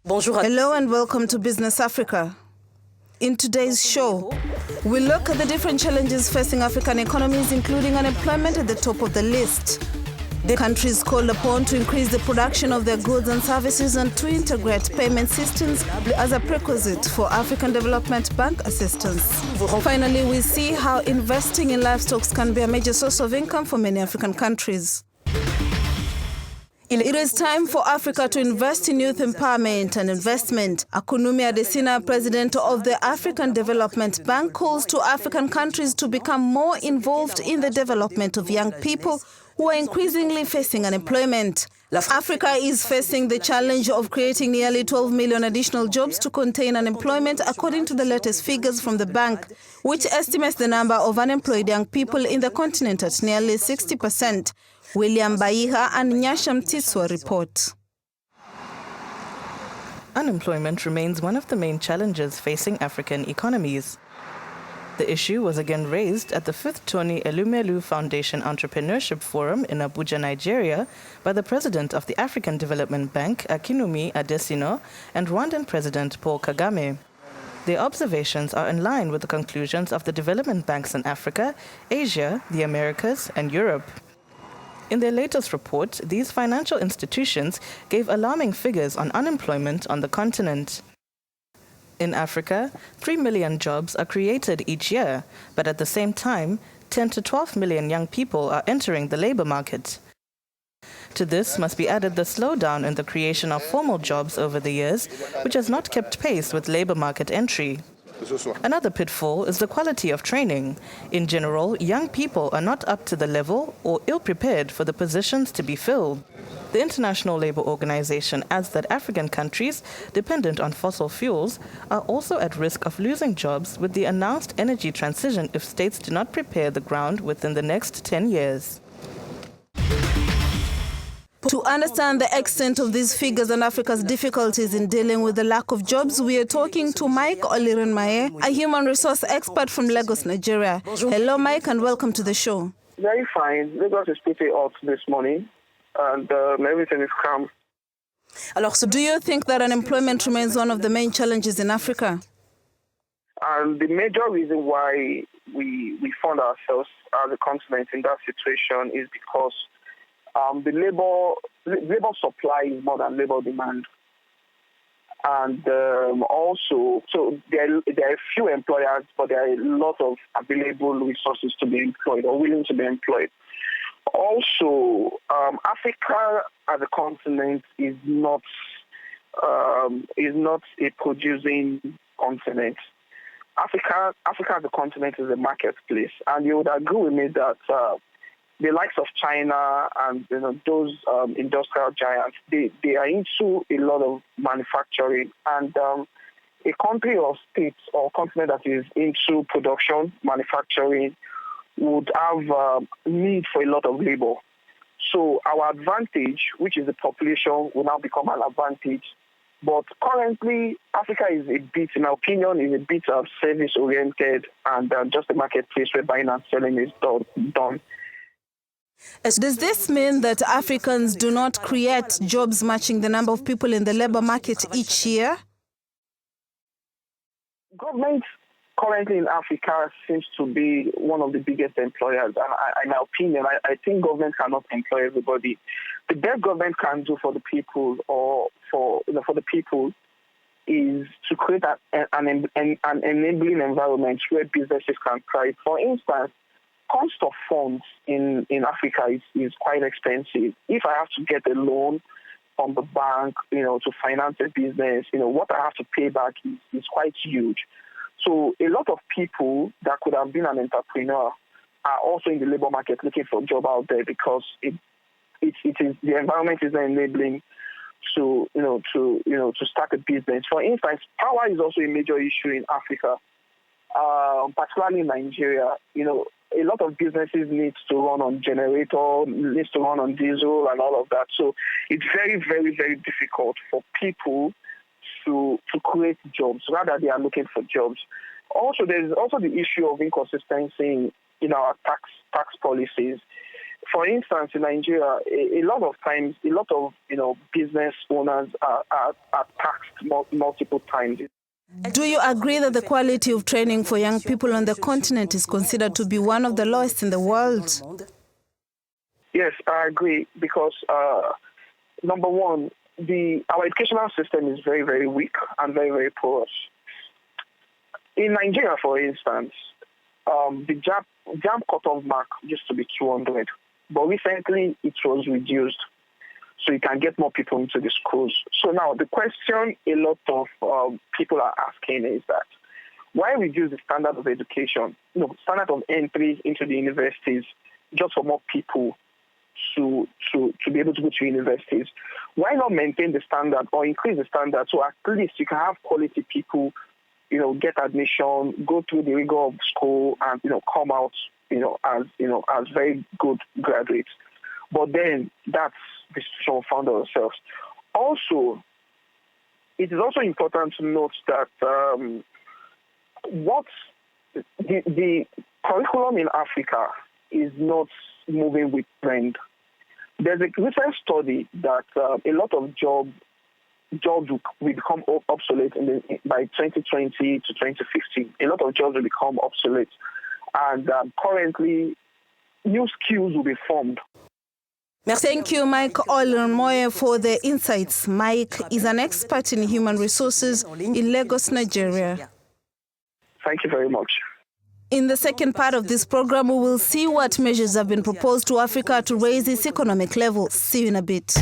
Hello and welcome to Business Africa. In today's show, we look at the different challenges facing African economies, including unemployment at the top of the list. The countries called upon to increase the production of their goods and services and to integrate payment systems as a prerequisite for African Development Bank assistance. Finally, we see how investing in livestock can be a major source of income for many African countries. It is time for Africa to invest in youth empowerment and investment. Akinwumi Adesina, president of the African Development Bank, calls to African countries to become more involved in the development of young people who are increasingly facing unemployment. Africa is facing the challenge of creating nearly 12 million additional jobs to contain unemployment, according to the latest figures from the bank, which estimates the number of unemployed young people in the continent at nearly 60%. William Baiha and Nyasham Tiswa report. Unemployment remains one of the main challenges facing African economies. The issue was again raised at the 5th Tony Elumelu Foundation Entrepreneurship Forum in Abuja, Nigeria, by the president of the African Development Bank, Akinwumi Adesina, and Rwandan President Paul Kagame. Their observations are in line with the conclusions of the development banks in Africa, Asia, the Americas, and Europe. In their latest report, these financial institutions gave alarming figures on unemployment on the continent. In Africa, 3 million jobs are created each year, but at the same time, 10 to 12 million young people are entering the labor market. To this must be added the slowdown in the creation of formal jobs over the years, which has not kept pace with labor market entry. Another pitfall is the quality of training. In general, young people are not up to the level or ill-prepared for the positions to be filled. The International Labour Organization adds that African countries dependent on fossil fuels are also at risk of losing jobs with the announced energy transition if states do not prepare the ground within the next 10 years. To understand the extent of these figures and Africa's difficulties in dealing with the lack of jobs, we are talking to Mike Olirenmaye, a human resource expert from Lagos, Nigeria. Hello, Mike, and welcome to the show. Very fine. Lagos is pretty hot this morning, and everything is calm. So do you think that unemployment remains one of the main challenges in Africa? And the major reason why we found ourselves as a continent in that situation is because the labor supply is more than labor demand. And also, so there are few employers, but there are a lot of available resources to be employed or willing to be employed. Also, Africa as a continent is not a producing continent. Africa as a continent is a marketplace, and you would agree with me that the likes of China and those industrial giants, they are into a lot of manufacturing, and a country or state or continent that is into production, manufacturing, would have need for a lot of labor. So our advantage, which is the population, will now become an advantage. But currently, Africa is a bit, in my opinion, is a bit service-oriented and just a marketplace where buying and selling is done. Does this mean that Africans do not create jobs matching the number of people in the labor market each year? Government currently in Africa seems to be one of the biggest employers. And in my opinion, I think government cannot employ everybody. The best government can do for the people or for the people is to create an enabling environment where businesses can thrive. For instance, cost of funds in Africa is quite expensive. If I have to get a loan from the bank, to finance a business, what I have to pay back is quite huge. So a lot of people that could have been an entrepreneur are also in the labor market looking for a job out there because it is the environment is enabling to start a business. For instance, power is also a major issue in Africa, particularly in Nigeria. A lot of businesses need to run on generator, needs to run on diesel and all of that. So it's very, very, very difficult for people to create jobs. Rather, they are looking for jobs. Also, there's also the issue of inconsistency in our tax policies. For instance, in Nigeria, a lot of times, business owners are taxed multiple times. Do you agree that the quality of training for young people on the continent is considered to be one of the lowest in the world? Yes, I agree, because number one, our educational system is very, very weak and very, very porous. In Nigeria, for instance, the JAMB cutoff mark used to be 200, but recently it was reduced so you can get more people into the schools. So now the question a lot of people are asking is that, why reduce the standard of education, standard of entry into the universities, just for more people to be able to go to universities? Why not maintain the standard or increase the standard so at least you can have quality people, get admission, go through the rigor of school, and come out, as very good graduates. But then that's the situation we found ourselves. Also, it is also important to note that the curriculum in Africa is not moving with trend. There's a recent study that a lot of jobs will become obsolete by 2020 to 2050. A lot of jobs will become obsolete, and currently new skills will be formed. Thank you, Mike Olunmoye, for the insights. Mike is an expert in human resources in Lagos, Nigeria. Thank you very much. In the second part of this program, we will see what measures have been proposed to Africa to raise its economic level. See you in a bit.